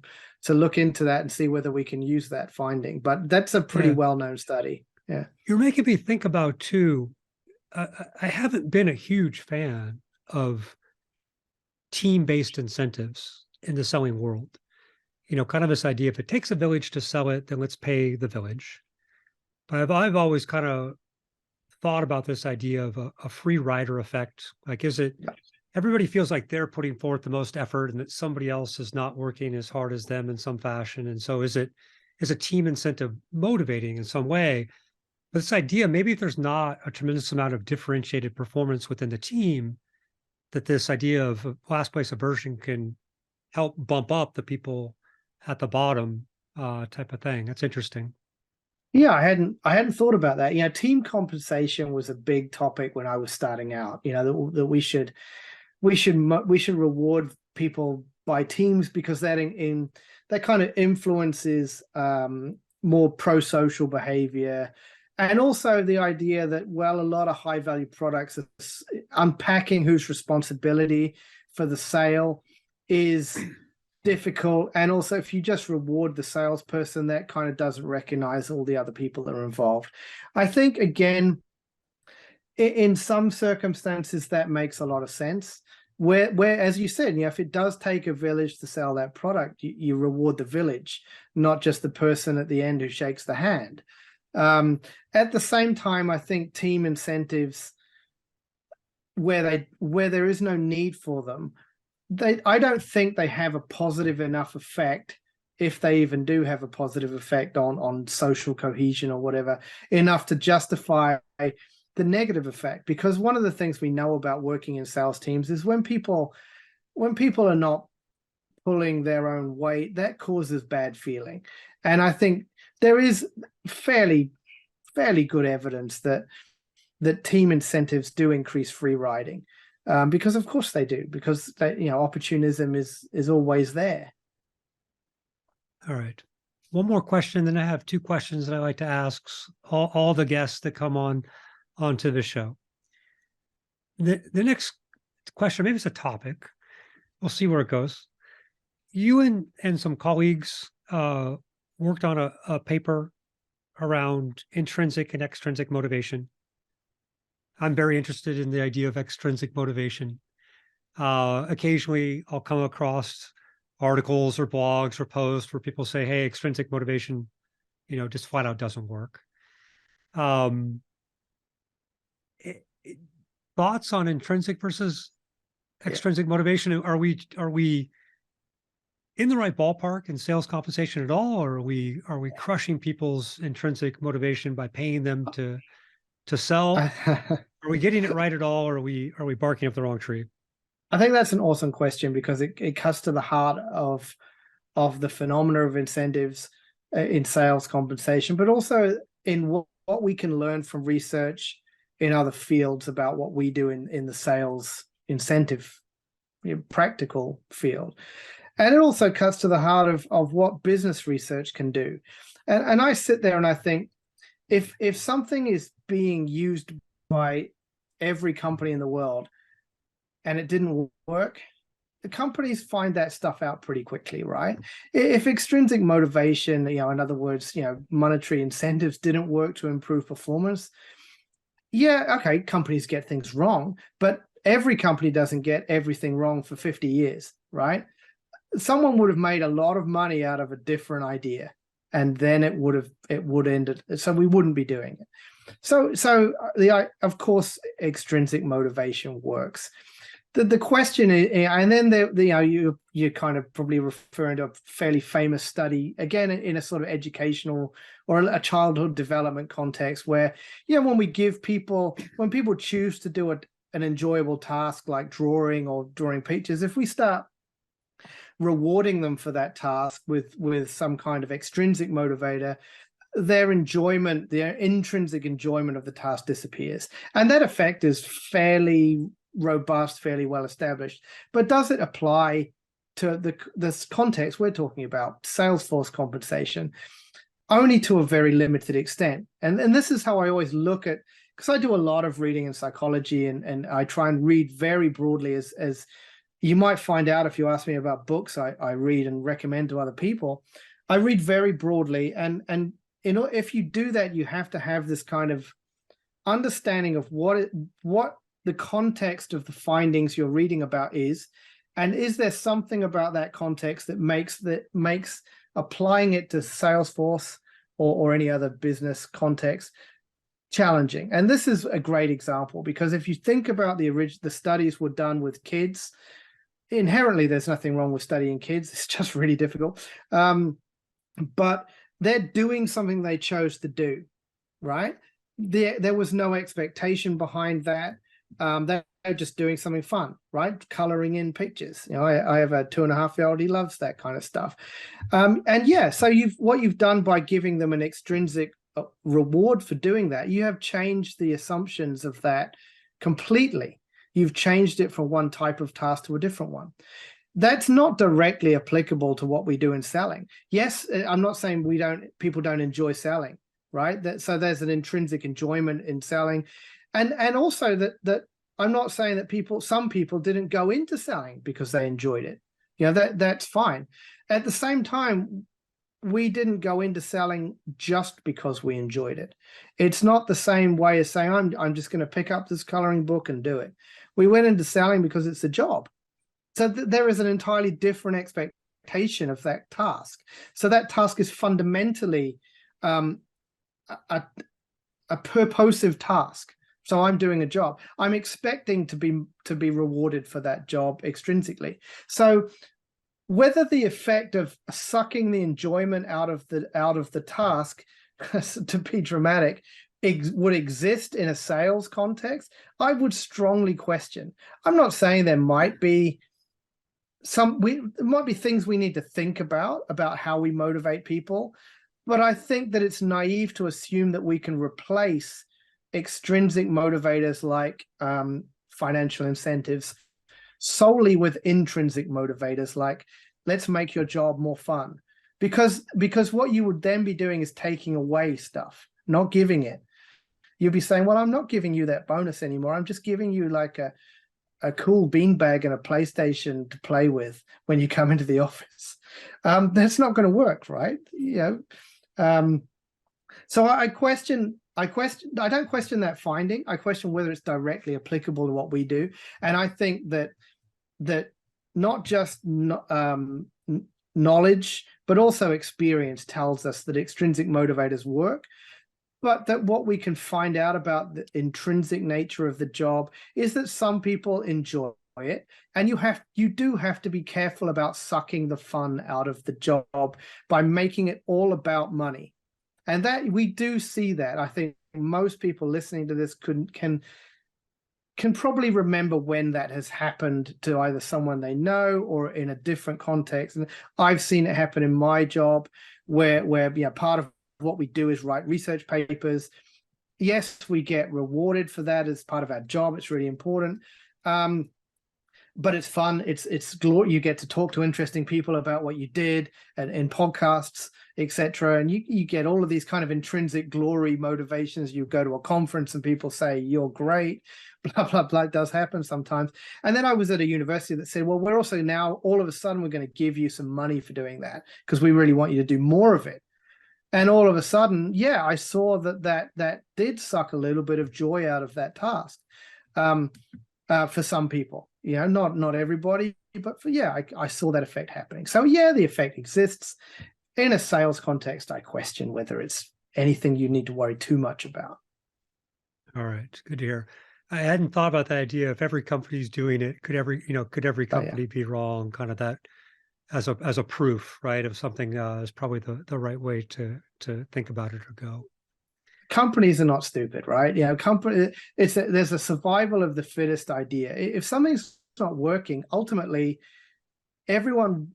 Speaker 2: look into that and see whether we can use that finding. But that's a pretty well-known study. Yeah.
Speaker 1: You're making me think about too. I haven't been a huge fan of team-based incentives in the selling world. Kind of this idea, if it takes a village to sell it, then let's pay the village. But I've always kind of thought about this idea of a free rider effect. Like, is it everybody feels like they're putting forth the most effort and that somebody else is not working as hard as them in some fashion. And so is a team incentive motivating in some way? But this idea, maybe if there's not a tremendous amount of differentiated performance within the team, that this idea of last place aversion can help bump up the people at the bottom, type of thing. That's interesting.
Speaker 2: Yeah, I hadn't thought about that. Team compensation was a big topic when I was starting out. That we should reward people by teams because that kind of influences more pro-social behavior. And also the idea that, a lot of high-value products are unpacking whose responsibility for the sale is difficult. And also, if you just reward the salesperson, that kind of doesn't recognize all the other people that are involved. I think, again, in some circumstances, that makes a lot of sense. Where, as you said, if it does take a village to sell that product, you reward the village, not just the person at the end who shakes the hand. At the same time, I think team incentives, where there is no need for them, I don't think they have a positive enough effect, if they even do have a positive effect on social cohesion or whatever, enough to justify the negative effect. Because one of the things we know about working in sales teams is when people are not pulling their own weight, that causes bad feeling. And I think there is fairly good evidence that team incentives do increase free riding. Because of course they do, because opportunism is always there.
Speaker 1: All right. One more question, then I have 2 questions that I like to ask all the guests that come onto the show. The next question, maybe it's a topic. We'll see where it goes. You and some colleagues worked on a paper around intrinsic and extrinsic motivation. I'm very interested in the idea of extrinsic motivation. Occasionally, I'll come across articles or blogs or posts where people say, hey, extrinsic motivation, just flat out doesn't work. Thoughts on intrinsic versus extrinsic motivation? Are we in the right ballpark in sales compensation at all, or are we crushing people's intrinsic motivation by paying them to sell? Are we getting it right at all, or are we barking up the wrong tree?
Speaker 2: I think that's an awesome question, because it cuts to the heart of the phenomena of incentives in sales compensation, but also in what we can learn from research in other fields about what we do in the sales incentive practical field. And it also cuts to the heart of what business research can do. And I sit there and I think, if something is being used by every company in the world, and it didn't work, the companies find that stuff out pretty quickly, right? If extrinsic motivation, in other words, monetary incentives didn't work to improve performance, yeah, okay, companies get things wrong, but every company doesn't get everything wrong for 50 years, right? Someone would have made a lot of money out of a different idea, and then it would end it. So we wouldn't be doing it. So of course, extrinsic motivation works. The question is, and then you're kind of probably referring to a fairly famous study, again, in a sort of educational or a childhood development context, where, when people choose to do an enjoyable task like drawing or drawing pictures, if we start rewarding them for that task with some kind of extrinsic motivator, their intrinsic enjoyment of the task disappears. And that effect is fairly robust, fairly well established. But does it apply to this context we're talking about, sales force compensation? Only to a very limited extent. And this is how I always look at, because I do a lot of reading in psychology, and I try and read very broadly, as you might find out if you ask me about books I read and recommend to other people. I read very broadly, and if you do that, you have to have this kind of understanding of what the context of the findings you're reading about is, and is there something about that context that makes applying it to Salesforce or any other business context challenging. And this is a great example, because if you think about the studies were done with kids. Inherently, there's nothing wrong with studying kids. It's just really difficult. But they're doing something they chose to do, right? There was no expectation behind that. They're just doing something fun, right? Coloring in pictures. I have a 2.5-year-old. He loves that kind of stuff. And yeah, so what you've done by giving them an extrinsic reward for doing that, you have changed the assumptions of that completely. You've changed it from one type of task to a different one. That's not directly applicable to what we do in selling. Yes, I'm not saying people don't enjoy selling, right? So there's an intrinsic enjoyment in selling. And also that I'm not saying that some people didn't go into selling because they enjoyed it. That's fine. At the same time, we didn't go into selling just because we enjoyed it. It's not the same way as saying, I'm just going to pick up this coloring book and do it. We went into selling because it's a job. So there is an entirely different expectation of that task. So that task is fundamentally a purposive task. So I'm doing a job. I'm expecting to be rewarded for that job extrinsically. So whether the effect of sucking the enjoyment out of the task, to be dramatic, would exist in a sales context, I would strongly question. I'm not saying there might be things we need to think about how we motivate people, but I think that it's naive to assume that we can replace extrinsic motivators like financial incentives solely with intrinsic motivators like, let's make your job more fun. Because what you would then be doing is taking away stuff, not giving it. You'll be saying, well, I'm not giving you that bonus anymore. I'm just giving you like a cool beanbag and a PlayStation to play with when you come into the office. That's not going to work, right? So I don't question that finding. I question whether it's directly applicable to what we do. And I think that not just knowledge, but also experience tells us that extrinsic motivators work, but that what we can find out about the intrinsic nature of the job is that some people enjoy it, and you do have to be careful about sucking the fun out of the job by making it all about money. And that we do see that. I think most people listening to this can probably remember when that has happened to either someone they know or in a different context. And I've seen it happen in my job where part of what we do is write research papers. Yes, we get rewarded for that as part of our job. It's really important. but it's fun. It's glory. You get to talk to interesting people about what you did and in podcasts, etc. And you get all of these kind of intrinsic glory motivations. You go to a conference and people say you're great, blah blah blah. It does happen sometimes. And then I was at a university that said, well, we're also now all of a sudden we're going to give you some money for doing that because we really want you to do more of it. And all of a sudden, yeah, I saw that did suck a little bit of joy out of that task. For some people, not everybody, but I saw that effect happening. So yeah, the effect exists. In a sales context, I question whether it's anything you need to worry too much about.
Speaker 1: All right, good to hear. I hadn't thought about the idea if every company's doing it, could every company be wrong? Kind of that as a proof, right, of something is probably the right way to think about it or go.
Speaker 2: Companies are not stupid, right? There's a survival of the fittest idea. If something's not working, ultimately, everyone,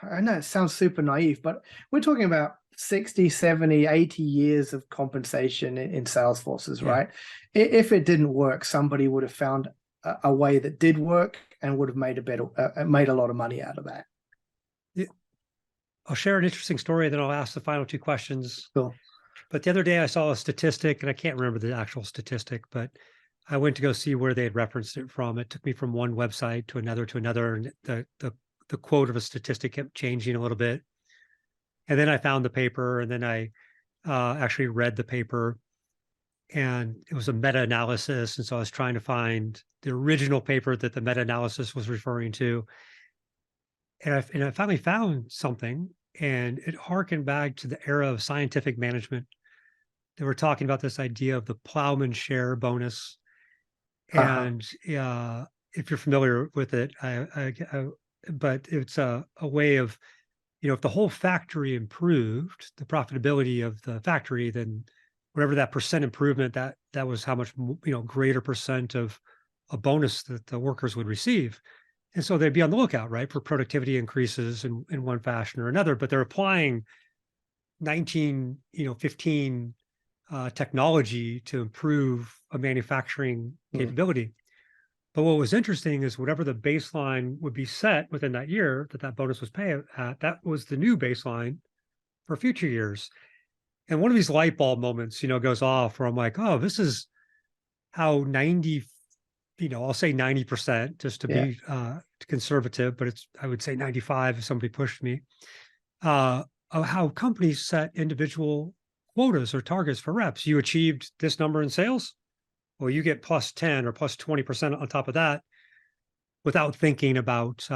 Speaker 2: I know it sounds super naive, but we're talking about 60, 70, 80 years of compensation in sales forces, right? If it didn't work, somebody would have found a way that did work and would have made a lot of money out of that.
Speaker 1: Yeah. I'll share an interesting story, then I'll ask the final two questions.
Speaker 2: Cool.
Speaker 1: But the other day I saw a statistic, and I can't remember the actual statistic, but I went to go see where they had referenced it from. It took me from one website to another, and the quote of a statistic kept changing a little bit. And then I found the paper, and then I actually read the paper, and it was a meta-analysis. And so I was trying to find the original paper that the meta-analysis was referring to. And I finally found something, and it harkened back to the era of scientific management. They were talking about this idea of the plowman share bonus. And if you're familiar with it, but it's a way of, if the whole factory improved the profitability of the factory, then whatever that percent improvement, that was how much, greater percent of a bonus that the workers would receive. And so they'd be on the lookout, right, for productivity increases in one fashion or another, but they're applying 1915 technology to improve a manufacturing capability. But what was interesting is whatever the baseline would be set within that year that bonus was paid at, that was the new baseline for future years. And one of these light bulb moments, goes off where I'm like, oh, this is how 90, I'll say 90% just to be conservative, but I would say 95 if somebody pushed me, of how companies set individual quotas or targets for reps. You achieved this number in sales, well, you get plus 10 or plus 20% on top of that without thinking about,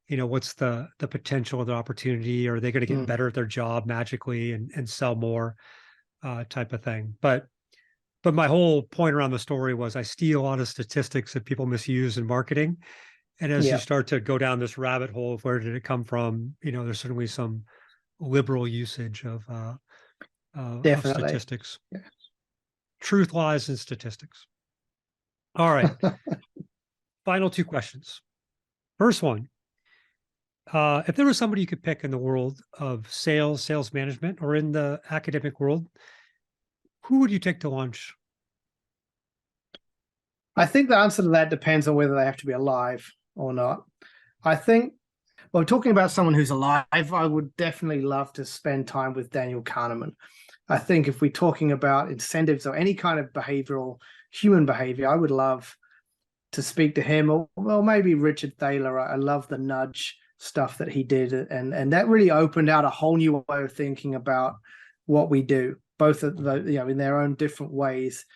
Speaker 1: what's the potential of the opportunity? Are they going to get better at their job magically and sell more type of thing? But my whole point around the story was I see a lot of statistics that people misuse in marketing. And as you start to go down this rabbit hole of where did it come from, there's certainly some liberal usage of statistics. Yeah. Truth lies in statistics. All right. Final two questions. First one, if there was somebody you could pick in the world of sales management, or in the academic world, who would you take to lunch?
Speaker 2: I think the answer to that depends on whether they have to be alive or not. I think, well, talking about someone who's alive, I would definitely love to spend time with Daniel Kahneman. I think if we're talking about incentives or any kind of human behavior, I would love to speak to him, or well, maybe Richard Thaler. I love the nudge stuff that he did, and that really opened out a whole new way of thinking about what we do, both of the, in their own different ways.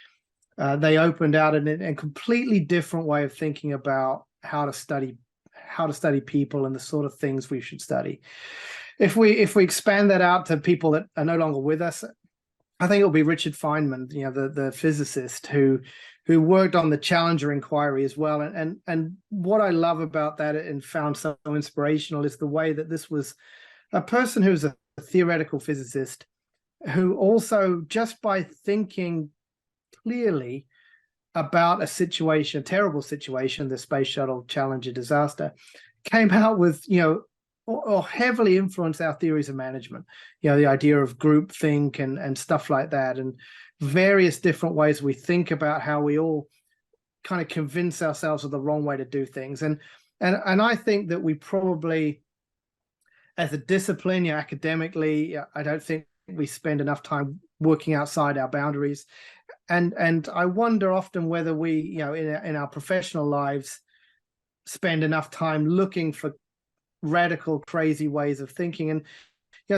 Speaker 2: They opened out a completely different way of thinking about how to study people and the sort of things we should study. If we expand that out to people that are no longer with us, I think it'll be Richard Feynman, the physicist who worked on the Challenger inquiry as well. And what I love about that and found so inspirational is the way that this was a person who's a theoretical physicist who also, just by thinking clearly about a terrible situation, the Space Shuttle Challenger disaster, came out with, or heavily influenced our theories of management, the idea of groupthink and stuff like that, and various different ways we think about how we all kind of convince ourselves of the wrong way to do things. And I think that we probably, as a discipline, academically, I don't think we spend enough time working outside our boundaries. And I wonder often whether we, in our professional lives, spend enough time looking for radical, crazy ways of thinking. And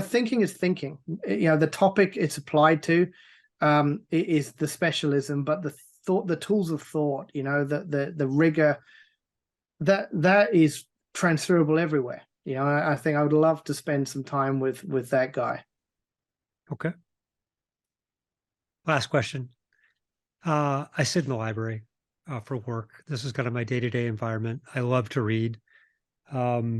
Speaker 2: thinking is thinking. The topic it's applied to is the specialism, but the tools of thought, the rigor, that is transferable everywhere. I think I would love to spend some time with that guy.
Speaker 1: Okay. Last question. I sit in the library for work. This is kind of my day-to-day environment. I love to read. I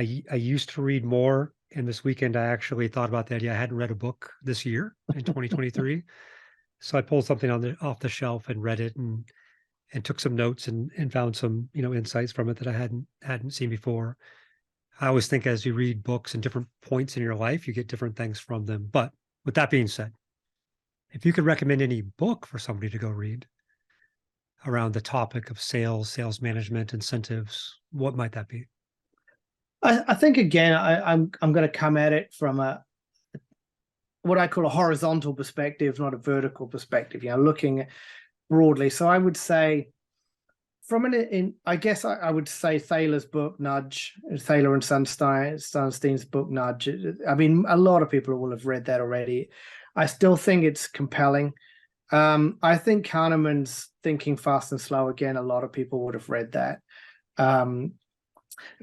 Speaker 1: used to read more, and this weekend I actually thought about the idea. I hadn't read a book this year in 2023, so I pulled something off the shelf and read it, and took some notes and found some insights from it that I hadn't seen before. I always think as you read books in different points in your life, you get different things from them. But with that being said, if you could recommend any book for somebody to go read around the topic of sales management, incentives, what might that be?
Speaker 2: I think again, I'm going to come at it from what I call a horizontal perspective, not a vertical perspective. Looking broadly. So I would say, I guess I would say Thaler's book Nudge, Thaler and Sunstein's book Nudge. I mean, a lot of people will have read that already. I still think it's compelling. I think Kahneman's Thinking Fast and Slow, again, a lot of people would have read that.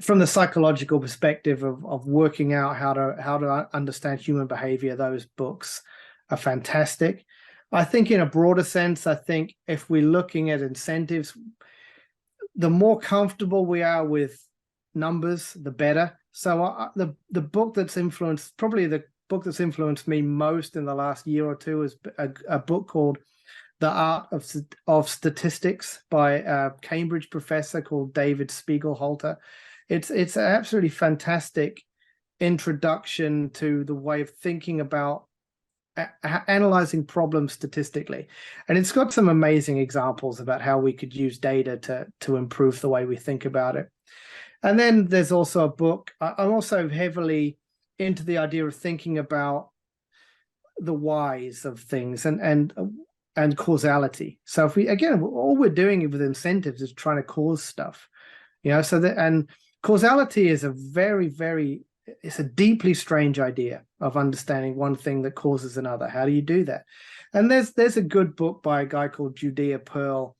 Speaker 2: From the psychological perspective of working out how to understand human behavior, those books are fantastic. I think in a broader sense, I think if we're looking at incentives, the more comfortable we are with numbers, the better. So the book that's influenced, probably the book that's influenced me most in the last year or two is a book called The Art of Statistics by a Cambridge professor called David Spiegelhalter. It's an absolutely fantastic introduction to the way of thinking about analyzing problems statistically. And it's got some amazing examples about how we could use data to improve the way we think about it. And then there's also a book. I'm also heavily into the idea of thinking about the whys of things and causality. So if we, again, all we're doing with incentives is trying to cause stuff, and causality is it's a deeply strange idea of understanding one thing that causes another. How do you do that? And there's a good book by a guy called Judea Pearl,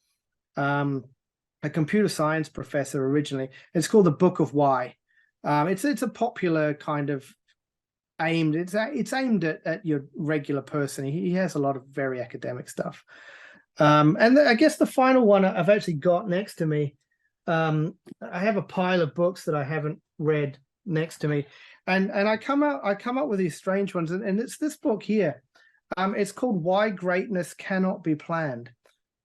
Speaker 2: a computer science professor originally. It's called The Book of Why. It's a popular kind of it's aimed at your regular person. He has a lot of very academic stuff. And I guess the final one I've actually got next to me. I have a pile of books that I haven't read next to me, and I come up with these strange ones, and it's this book here. It's called Why Greatness Cannot Be Planned: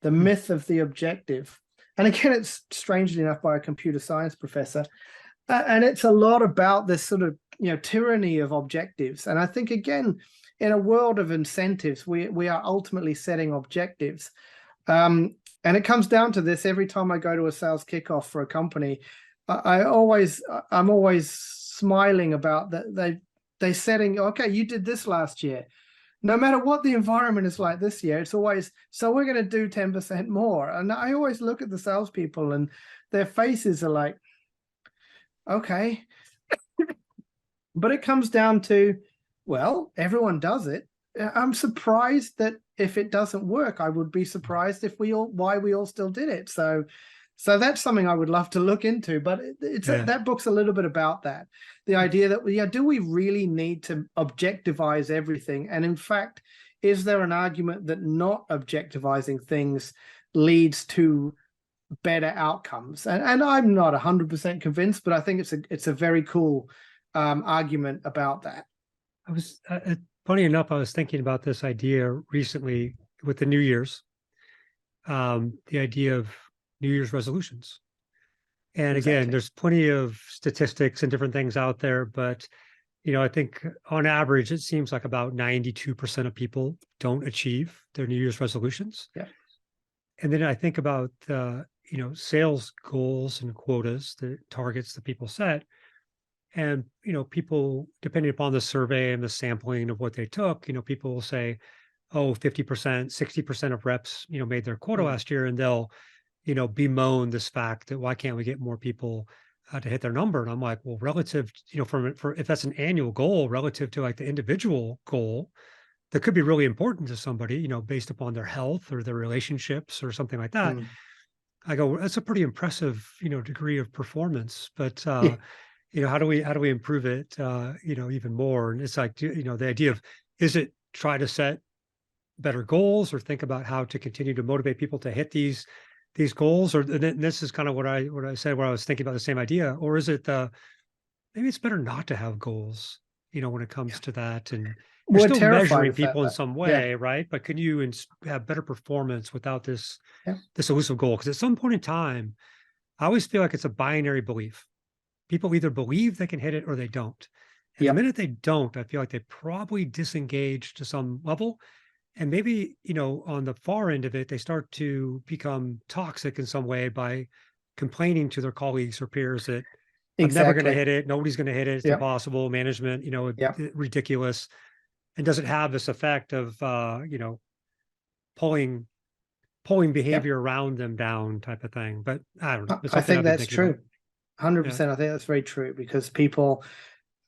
Speaker 2: The Myth of the Objective. And again, it's strangely enough by a computer science professor, and it's a lot about this sort of tyranny of objectives. And I think, again, in a world of incentives, we are ultimately setting objectives. And it comes down to this: every time I go to a sales kickoff for a company, I'm always smiling about that they setting, okay, you did this last year. No matter what the environment is like this year, it's always, so we're going to do 10% more. And I always look at the salespeople and their faces are like, okay. But it comes down to, well, everyone does it. I'm surprised that if it doesn't work, I would be surprised if why we all still did it. So that's something I would love to look into, but that book's a little bit about that. The idea that, do we really need to objectivize everything? And in fact, is there an argument that not objectivizing things leads to better outcomes? And I'm not 100% convinced, but I think it's a very cool argument about that.
Speaker 1: I was funny enough, I was thinking about this idea recently with the New Year's, the idea of New Year's resolutions. And again, there's plenty of statistics and different things out there, but I think on average, it seems like about 92% of people don't achieve their New Year's resolutions.
Speaker 2: Yeah.
Speaker 1: And then I think about, sales goals and quotas, the targets that people set. And, people, depending upon the survey and the sampling of what they took, people will say, oh, 50%, 60% of reps, made their quota
Speaker 2: Mm,
Speaker 1: last year. And they'll, bemoan this fact that why can't we get more people to hit their number? And I'm like, well, relative, for if that's an annual goal relative to like the individual goal, that could be really important to somebody, based upon their health or their relationships or something like that.
Speaker 2: mm.
Speaker 1: I go, that's a pretty impressive, degree of performance, but,
Speaker 2: Yeah,
Speaker 1: how do we improve it, even more? And it's like, the idea of, is it try to set better goals or think about how to continue to motivate people to hit these goals? Or and then this is kind of what I said, where I was thinking about the same idea, or is it, maybe it's better not to have goals, when it comes
Speaker 2: yeah.
Speaker 1: to that. And you're
Speaker 2: We're
Speaker 1: still
Speaker 2: terrified
Speaker 1: measuring
Speaker 2: of that,
Speaker 1: people in
Speaker 2: though.
Speaker 1: some
Speaker 2: Yeah,
Speaker 1: way, right? But can you have better performance without
Speaker 2: yeah,
Speaker 1: this elusive goal? Because at some point in time, I always feel like it's a binary belief. People either believe they can hit it or they don't. And the
Speaker 2: yep,
Speaker 1: minute they don't, I feel like they probably disengage to some level. And maybe, on the far end of it, they start to become toxic in some way by complaining to their colleagues or peers that I'm never going to
Speaker 2: exactly.
Speaker 1: hit it. Nobody's going to hit it. It's
Speaker 2: Yep,
Speaker 1: impossible. Management,
Speaker 2: yep.
Speaker 1: ridiculous. And does it have this effect of, pulling
Speaker 2: Yep.
Speaker 1: behavior around them down type of thing? But I don't know. It's
Speaker 2: I
Speaker 1: something
Speaker 2: think
Speaker 1: I've been
Speaker 2: that's
Speaker 1: thinking about.
Speaker 2: true.
Speaker 1: Yeah.
Speaker 2: 100%. I think that's very true because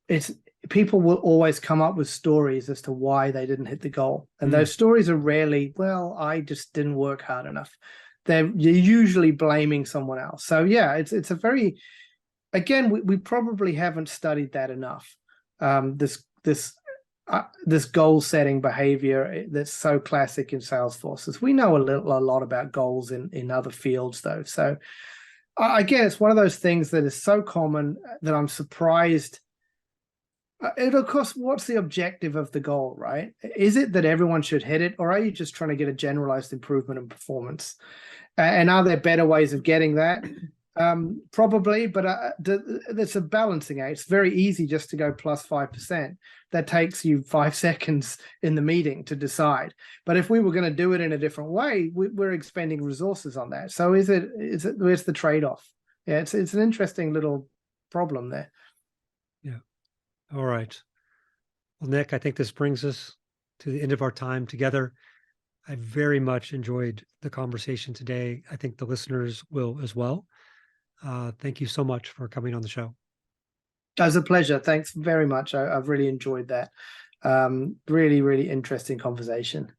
Speaker 2: it's people will always come up with stories as to why they didn't hit the goal. And
Speaker 1: Mm,
Speaker 2: those stories are rarely, well, I just didn't work hard enough. You're usually blaming someone else. So yeah, it's a very, again, we probably haven't studied that enough. This goal setting behavior that's so classic in Salesforce. We know a lot about goals in other fields though. So again, it's one of those things that is so common that I'm surprised. And of course, what's the objective of the goal, right? Is it that everyone should hit it, or are you just trying to get a generalized improvement in performance? And are there better ways of getting that? Probably, but it's a balancing act. It's very easy just to go plus 5%. That takes you 5 seconds in the meeting to decide. But if we were going to do it in a different way, we're expending resources on that. So is it where's the trade-off? Yeah, it's an interesting little problem there.
Speaker 1: yeah. All right. Well, Nick, I think this brings us to the end of our time together. I very much enjoyed the conversation today. I think the listeners will as well. Thank you so much for coming on the show.
Speaker 2: It was a pleasure. Thanks very much. I've really enjoyed that. Really, really interesting conversation.